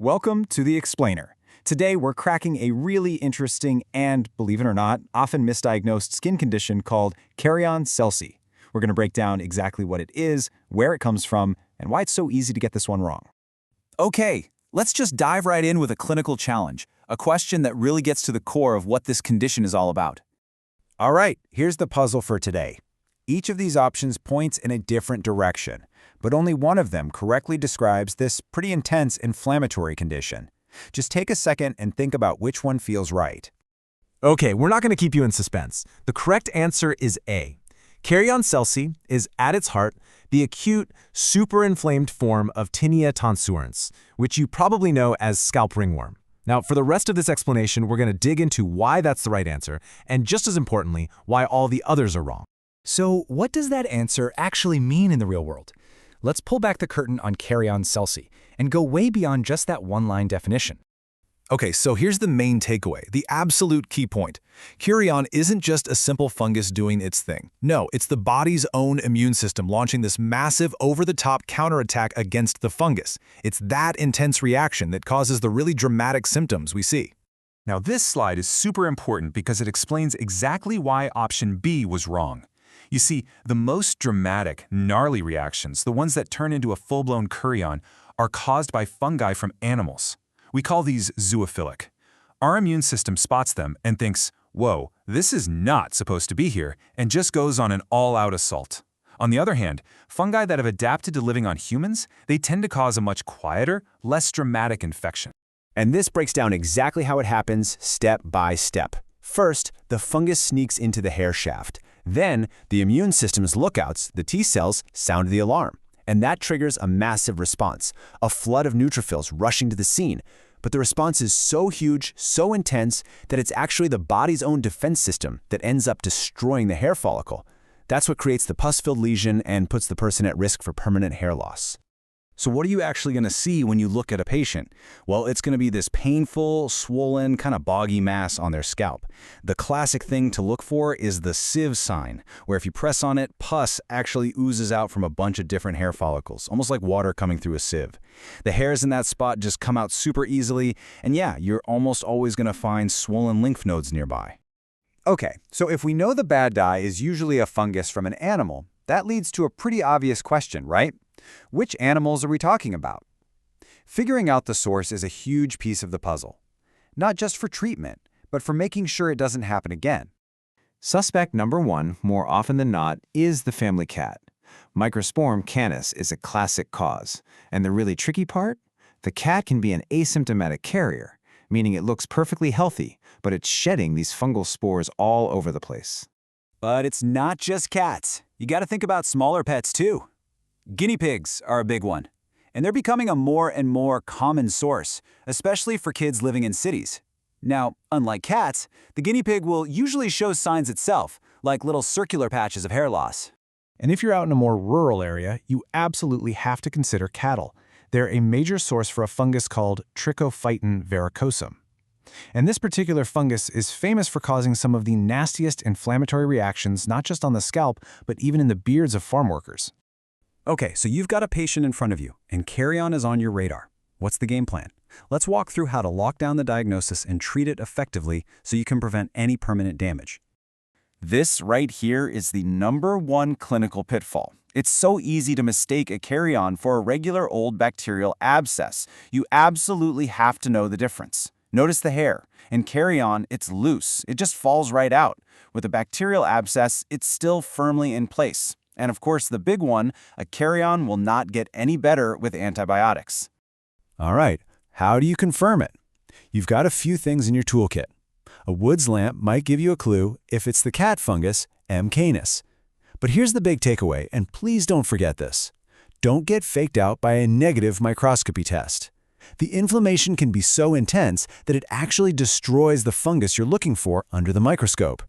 Welcome to The Explainer. Today we're cracking a really interesting and, believe it or not, often misdiagnosed skin condition called Kerion Celsi. We're going to break down exactly what it is, where it comes from, and why it's so easy to get this one wrong. Okay, let's just dive right in with a clinical challenge, a question that really gets to the core of what this condition is all about. All right, here's the puzzle for today. Each of these options points in a different direction, but only one of them correctly describes this pretty intense inflammatory condition. Just take a second and think about which one feels right. Okay, we're not going to keep you in suspense. The correct answer is A. Kerion Celsi is, at its heart, the acute, superinflamed form of tinea tonsurans, which you probably know as scalp ringworm. Now, for the rest of this explanation, we're going to dig into why that's the right answer, and just as importantly, why all the others are wrong. So what does that answer actually mean in the real world? Let's pull back the curtain on Kerion Celsi and go way beyond just that one-line definition. Okay, so here's the main takeaway, the absolute key point. Kerion isn't just a simple fungus doing its thing. No, it's the body's own immune system launching this massive, over-the-top counterattack against the fungus. It's that intense reaction that causes the really dramatic symptoms we see. Now this slide is super important because it explains exactly why option B was wrong. You see, the most dramatic, gnarly reactions, the ones that turn into a full-blown Kerion, are caused by fungi from animals. We call these zoophilic. Our immune system spots them and thinks, whoa, this is not supposed to be here, and just goes on an all-out assault. On the other hand, fungi that have adapted to living on humans, they tend to cause a much quieter, less dramatic infection. And this breaks down exactly how it happens step by step. First, the fungus sneaks into the hair shaft. Then, the immune system's lookouts, the T cells, sound the alarm. And that triggers a massive response, a flood of neutrophils rushing to the scene. But the response is so huge, so intense, that it's actually the body's own defense system that ends up destroying the hair follicle. That's what creates the pus-filled lesion and puts the person at risk for permanent hair loss. So what are you actually going to see when you look at a patient? Well, it's going to be this painful, swollen, kind of boggy mass on their scalp. The classic thing to look for is the sieve sign, where if you press on it, pus actually oozes out from a bunch of different hair follicles, almost like water coming through a sieve. The hairs in that spot just come out super easily, and yeah, you're almost always going to find swollen lymph nodes nearby. Okay, so if we know the bad dye is usually a fungus from an animal, that leads to a pretty obvious question, right? Which animals are we talking about? Figuring out the source is a huge piece of the puzzle. Not just for treatment, but for making sure it doesn't happen again. Suspect number one, more often than not, is the family cat. Microsporum canis is a classic cause. And the really tricky part? The cat can be an asymptomatic carrier, meaning it looks perfectly healthy, but it's shedding these fungal spores all over the place. But it's not just cats. You got to think about smaller pets too. Guinea pigs are a big one, and they're becoming a more and more common source, especially for kids living in cities. Now, unlike cats, the guinea pig will usually show signs itself, like little circular patches of hair loss. And if you're out in a more rural area, you absolutely have to consider cattle. They're a major source for a fungus called Trichophyton varicosum. And this particular fungus is famous for causing some of the nastiest inflammatory reactions, not just on the scalp, but even in the beards of farm workers. Okay, so you've got a patient in front of you, and Kerion is on your radar. What's the game plan? Let's walk through how to lock down the diagnosis and treat it effectively so you can prevent any permanent damage. This right here is the #1 clinical pitfall. It's so easy to mistake a Kerion for a regular old bacterial abscess. You absolutely have to know the difference. Notice the hair. In Kerion, it's loose. It just falls right out. With a bacterial abscess, it's still firmly in place. And of course, the big one, a Kerion will not get any better with antibiotics. All right, how do you confirm it? You've got a few things in your toolkit. A Wood's lamp might give you a clue if it's the cat fungus, M. canis. But here's the big takeaway, and please don't forget this. Don't get faked out by a negative microscopy test. The inflammation can be so intense that it actually destroys the fungus you're looking for under the microscope.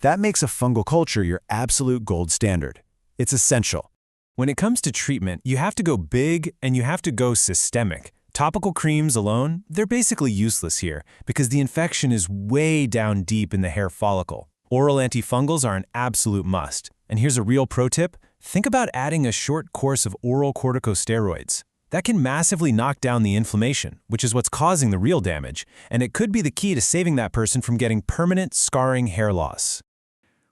That makes a fungal culture your absolute gold standard. It's essential. When it comes to treatment, you have to go big and you have to go systemic. Topical creams alone, they're basically useless here because the infection is way down deep in the hair follicle. Oral antifungals are an absolute must. And here's a real pro tip. Think about adding a short course of oral corticosteroids. That can massively knock down the inflammation, which is what's causing the real damage, and it could be the key to saving that person from getting permanent, scarring hair loss.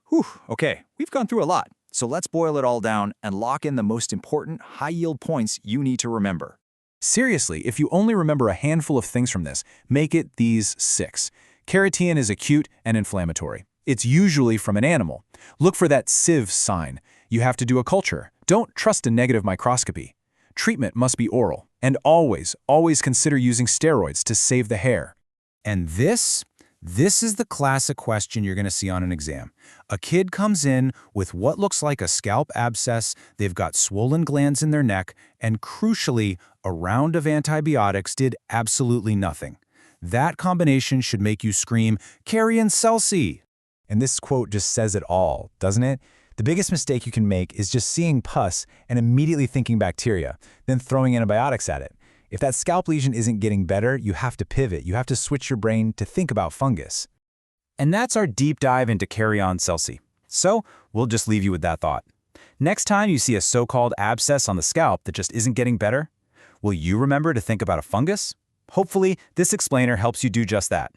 Whew, okay, we've gone through a lot, so let's boil it all down and lock in the most important high-yield points you need to remember. Seriously, if you only remember a handful of things from this, make it these 6. Keratin is acute and inflammatory. It's usually from an animal. Look for that sieve sign. You have to do a culture. Don't trust a negative microscopy. Treatment must be oral. And always, always consider using steroids to save the hair. And this is the classic question you're going to see on an exam. A kid comes in with what looks like a scalp abscess, they've got swollen glands in their neck, and crucially, a round of antibiotics did absolutely nothing. That combination should make you scream, Kerion Celsi! And this quote just says it all, doesn't it? The biggest mistake you can make is just seeing pus and immediately thinking bacteria, then throwing antibiotics at it. If that scalp lesion isn't getting better, you have to pivot. You have to switch your brain to think about fungus. And that's our deep dive into Kerion Celsi. So, we'll just leave you with that thought. Next time you see a so-called abscess on the scalp that just isn't getting better, will you remember to think about a fungus? Hopefully, this explainer helps you do just that.